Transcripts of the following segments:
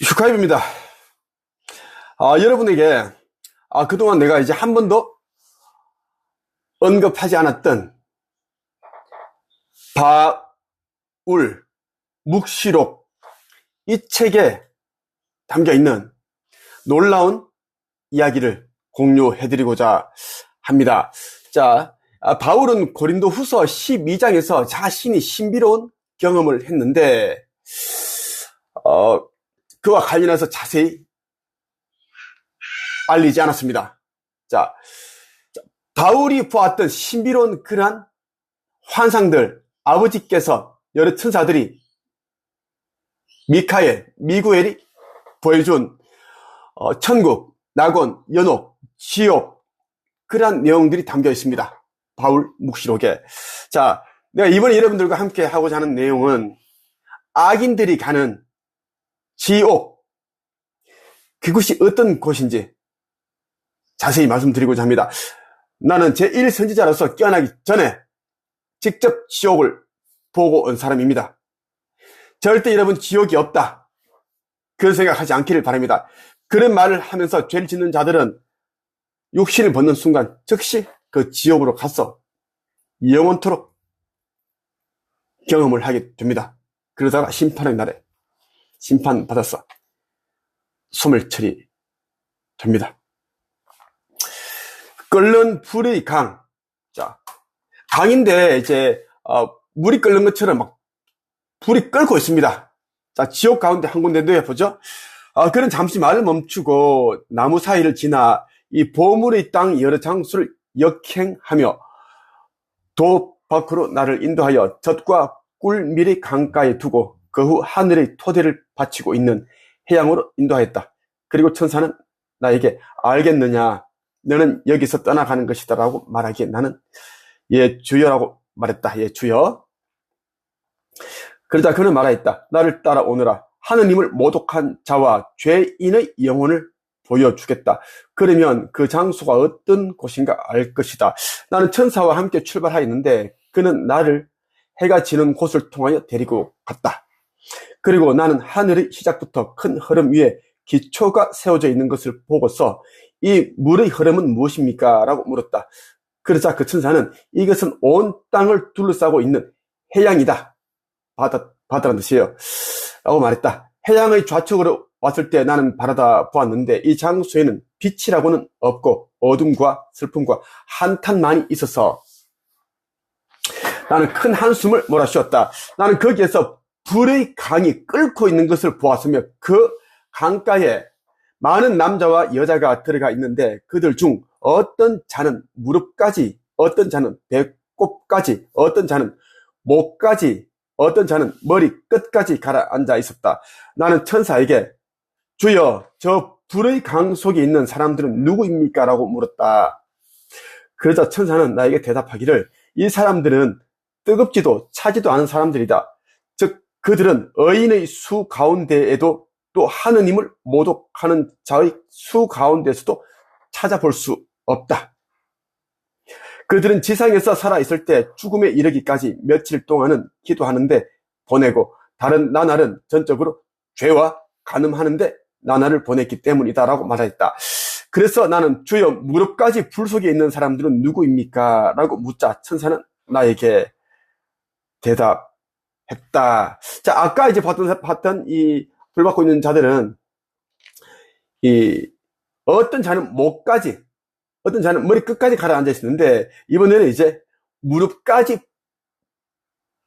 슈카입입니다. 여러분에게 그동안 내가 이제 한 번도 언급하지 않았던 바울 묵시록 이 책에 담겨있는 놀라운 이야기를 공유해드리고자 합니다. 자, 바울은 고린도 후서 12장에서 자신이 신비로운 경험을 했는데 그와 관련해서 자세히 알리지 않았습니다. 자, 바울이 보았던 신비로운 그러한 환상들, 아버지께서 여러 천사들이 미구엘이 보여준 천국, 낙원, 연옥, 지옥, 그러한 내용들이 담겨 있습니다. 바울 묵시록에. 자, 내가 이번에 여러분들과 함께 하고자 하는 내용은 악인들이 가는 지옥, 그곳이 어떤 곳인지 자세히 말씀드리고자 합니다. 나는 제1선지자로서 깨어나기 전에 직접 지옥을 보고 온 사람입니다. 절대 여러분 지옥이 없다, 그런 생각하지 않기를 바랍니다. 그런 말을 하면서 죄를 짓는 자들은 육신을 벗는 순간 즉시 그 지옥으로 가서 영원토록 경험을 하게 됩니다. 그러다가 심판의 날에 심판받아서 소멸 처리됩니다. 끓는 불의 강. 자, 강인데 이제 물이 끓는 것처럼 막 불이 끓고 있습니다. 자, 지옥 가운데 한 군데도 보죠. 그는 잠시 말을 멈추고 나무 사이를 지나 이 보물의 땅 여러 장소를 역행하며 도 밖으로 나를 인도하여 젖과 꿀밀의 강가에 두고 그 후 하늘의 토대를 바치고 있는 해양으로 인도하였다. 그리고 천사는 나에게 알겠느냐, 너는 여기서 떠나가는 것이다 라고 말하기에 나는 예 주여라고 말했다. 예 주여. 그러자 그는 말하였다. 나를 따라오너라. 하느님을 모독한 자와 죄인의 영혼을 보여주겠다. 그러면 그 장소가 어떤 곳인가 알 것이다. 나는 천사와 함께 출발하였는데 그는 나를 해가 지는 곳을 통하여 데리고 갔다. 그리고 나는 하늘의 시작부터 큰 흐름 위에 기초가 세워져 있는 것을 보고서 이 물의 흐름은 무엇입니까? 라고 물었다. 그러자 그 천사는 이것은 온 땅을 둘러싸고 있는 해양이다. 바다라는 뜻이에요. 라고 말했다. 해양의 좌측으로 왔을 때 나는 바라다 보았는데 이 장소에는 빛이라고는 없고 어둠과 슬픔과 한탄만이 있어서 나는 큰 한숨을 몰아쉬었다. 나는 거기에서 불의 강이 끓고 있는 것을 보았으며 그 강가에 많은 남자와 여자가 들어가 있는데 그들 중 어떤 자는 무릎까지, 어떤 자는 배꼽까지, 어떤 자는 목까지, 어떤 자는 머리 끝까지 가라앉아 있었다. 나는 천사에게 주여, 저 불의 강 속에 있는 사람들은 누구입니까? 라고 물었다. 그러자 천사는 나에게 대답하기를 이 사람들은 뜨겁지도 차지도 않은 사람들이다. 즉 그들은 의인의 수 가운데에도 또 하느님을 모독하는 자의 수 가운데서도 찾아볼 수 없다. 그들은 지상에서 살아있을 때 죽음에 이르기까지 며칠 동안은 기도하는데 보내고 다른 나날은 전적으로 죄와 간음하는데 나날을 보냈기 때문이다 라고 말했다. 그래서 나는 주여, 무릎까지 불 속에 있는 사람들은 누구입니까? 라고 묻자 천사는 나에게 대답했다. 자, 아까 이제 봤던 이 불 받고 있는 자들은 어떤 자는 목까지, 어떤 자는 머리 끝까지 가라앉아 있었는데 이번에는 이제 무릎까지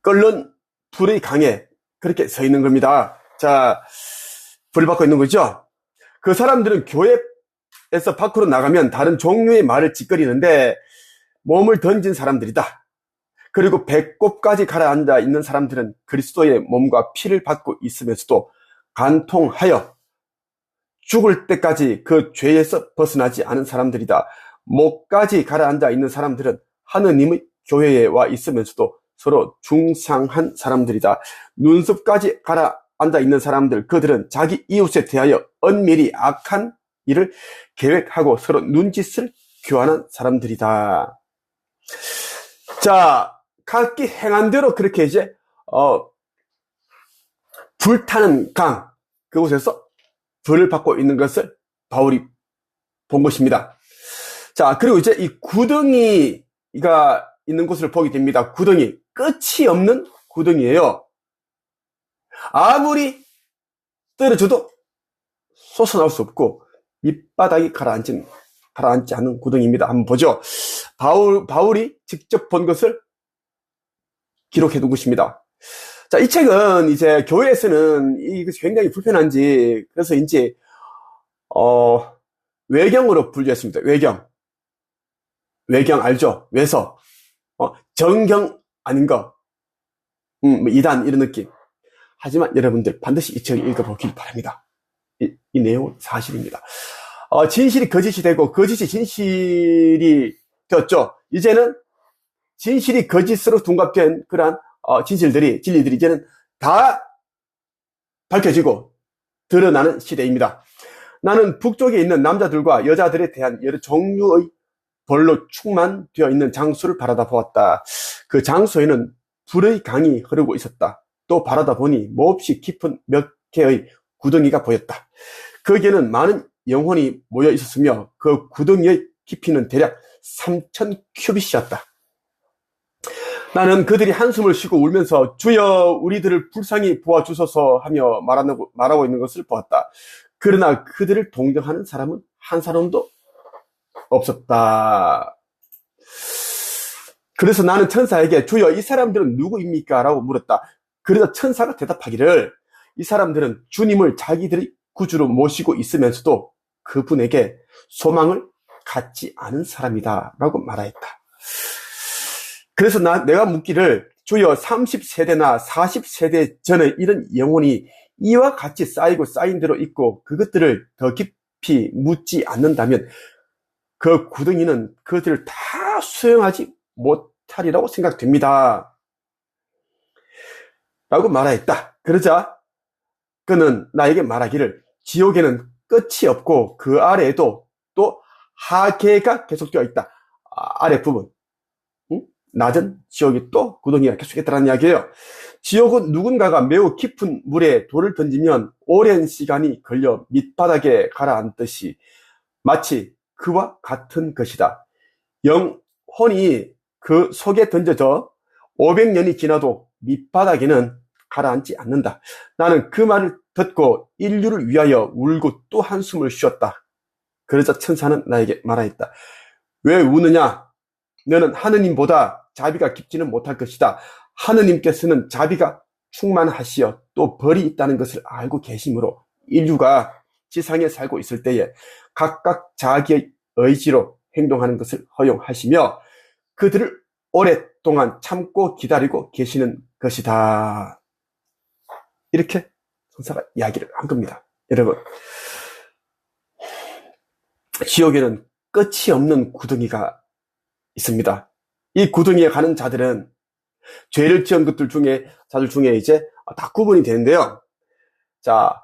끓는 불의 강에 그렇게 서 있는 겁니다. 자, 불 받고 있는 거죠. 그 사람들은 교회에서 밖으로 나가면 다른 종류의 말을 짓거리는데 몸을 던진 사람들이다. 그리고 배꼽까지 가라앉아 있는 사람들은 그리스도의 몸과 피를 받고 있으면서도 간통하여 죽을 때까지 그 죄에서 벗어나지 않은 사람들이다. 목까지 가라앉아 있는 사람들은 하느님의 교회에 와 있으면서도 서로 중상한 사람들이다. 눈썹까지 가라앉아 있는 사람들, 그들은 자기 이웃에 대하여 은밀히 악한 일을 계획하고 서로 눈짓을 교환한 사람들이다. 자, 각기 행한 대로 그렇게 이제 불타는 강, 그곳에서 벌을 받고 있는 것을 바울이 본 것입니다. 자, 그리고 이제 이 구덩이가 있는 곳을 보게 됩니다. 구덩이, 끝이 없는 구덩이에요. 아무리 떨어져도 솟아나올 수 없고 밑바닥이 가라앉지 않는 구덩이입니다. 한번 보죠. 바울이 직접 본 것을 기록해 둔 것입니다. 자, 이 책은 이제 교회에서는 이것이 굉장히 불편한지, 그래서 이제, 외경으로 분류했습니다. 외경 알죠? 외서. 정경 아닌 거. 뭐 이단, 이런 느낌. 하지만 여러분들 반드시 이 책을 읽어보길 바랍니다. 이 내용은 사실입니다. 진실이 거짓이 되고, 거짓이 진실이 되었죠. 이제는 진실이 거짓으로 둔갑된 그러한 진리들이 이제는 다 밝혀지고 드러나는 시대입니다. 나는 북쪽에 있는 남자들과 여자들에 대한 여러 종류의 벌로 충만되어 있는 장소를 바라다 보았다. 그 장소에는 불의 강이 흐르고 있었다. 또 바라다 보니 몹시 깊은 몇 개의 구덩이가 보였다. 거기에는 많은 영혼이 모여 있었으며 그 구덩이의 깊이는 대략 3,000 큐빗이었다. 나는 그들이 한숨을 쉬고 울면서 주여 우리들을 불쌍히 보아주소서 하며 말하고 있는 것을 보았다. 그러나 그들을 동정하는 사람은 한 사람도 없었다. 그래서 나는 천사에게 주여 이 사람들은 누구입니까? 라고 물었다. 그러자 천사가 대답하기를 이 사람들은 주님을 자기들의 구주로 모시고 있으면서도 그분에게 소망을 갖지 않은 사람이다 라고 말하였다. 그래서 내가 묻기를 주여 30세대나 40세대 전에 이런 영혼이 이와 같이 쌓이고 쌓인 대로 있고 그것들을 더 깊이 묻지 않는다면 그 구덩이는 그들을 다 수용하지 못하리라고 생각됩니다. 라고 말하였다. 그러자 그는 나에게 말하기를 지옥에는 끝이 없고 그 아래에도 또 하계가 계속되어 있다. 아래 부분. 낮은 지옥이 또 구덩이가 계속했다는 이야기예요. 지옥은 누군가가 매우 깊은 물에 돌을 던지면 오랜 시간이 걸려 밑바닥에 가라앉듯이 마치 그와 같은 것이다. 영혼이 그 속에 던져져 500년이 지나도 밑바닥에는 가라앉지 않는다. 나는 그 말을 듣고 인류를 위하여 울고 또 한숨을 쉬었다. 그러자 천사는 나에게 말하였다. 왜 우느냐? 너는 하느님보다 자비가 깊지는 못할 것이다. 하느님께서는 자비가 충만하시어 또 벌이 있다는 것을 알고 계시므로 인류가 지상에 살고 있을 때에 각각 자기의 의지로 행동하는 것을 허용하시며 그들을 오랫동안 참고 기다리고 계시는 것이다. 이렇게 천사가 이야기를 한 겁니다. 여러분, 지옥에는 끝이 없는 구덩이가 있습니다. 이 구덩이에 가는 자들은 죄를 지은 자들 중에 이제 다 구분이 되는데요. 자,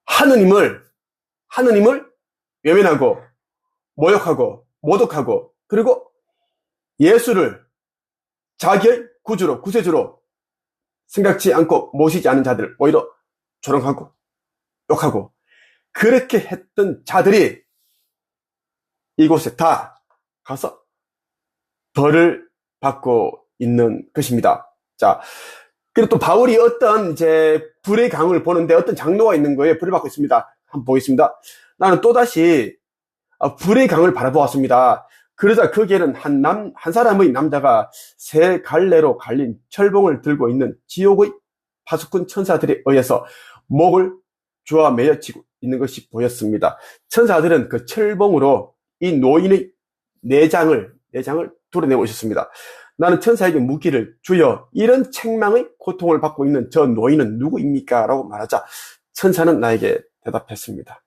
하느님을 외면하고 모욕하고 모독하고 그리고 예수를 자기의 구세주로 생각지 않고 모시지 않은 자들 오히려 조롱하고 욕하고 그렇게 했던 자들이 이곳에 다 가서 벌을 받고 있는 것입니다. 자, 그리고 또 바울이 어떤 이제 불의 강을 보는데 어떤 장로가 있는 거에 불을 받고 있습니다. 한번 보겠습니다. 나는 또다시 불의 강을 바라보았습니다. 그러자 거기에는 한 사람의 남자가 새 갈래로 갈린 철봉을 들고 있는 지옥의 파수꾼 천사들에 의해서 목을 조아 매여치고 있는 것이 보였습니다. 천사들은 그 철봉으로 이 노인의 내장을 도려내고 있었습니다. 나는 천사에게 묻기를 주여 이런 책망의 고통을 받고 있는 저 노인은 누구입니까? 라고 말하자 천사는 나에게 대답했습니다.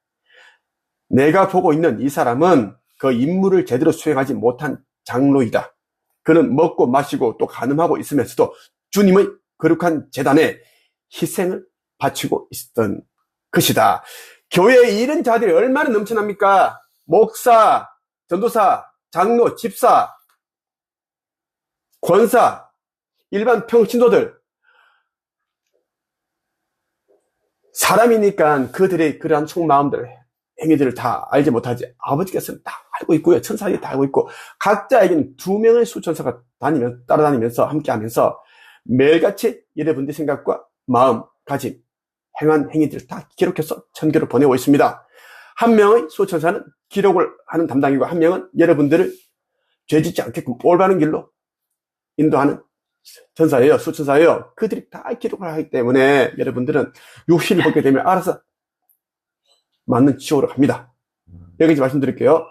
내가 보고 있는 이 사람은 그 임무를 제대로 수행하지 못한 장로이다. 그는 먹고 마시고 또 간음하고 있으면서도 주님의 거룩한 제단에 희생을 바치고 있었던 것이다. 교회에 이런 자들이 얼마나 넘쳐납니까? 목사, 전도사, 장로, 집사, 권사, 일반 평신도들 사람이니까 그들의 그러한 속마음들, 행위들을 다 알지 못하지 아버지께서는 다 알고 있고요. 천사들이 다 알고 있고 각자에게는 2명의 수천사가 따라다니면서 함께하면서 매일같이 여러분들의 생각과 마음, 가짐, 행한 행위들을 다 기록해서 천계로 보내고 있습니다. 한 명의 수천사는 기록을 하는 담당이고 한 명은 여러분들을 죄짓지 않게끔 올바른 길로 인도하는 천사예요. 수천사예요. 그들이 다 기록을 하기 때문에 여러분들은 육신을 벗게 되면 알아서 맞는 지옥으로 갑니다. 여기까지 말씀드릴게요.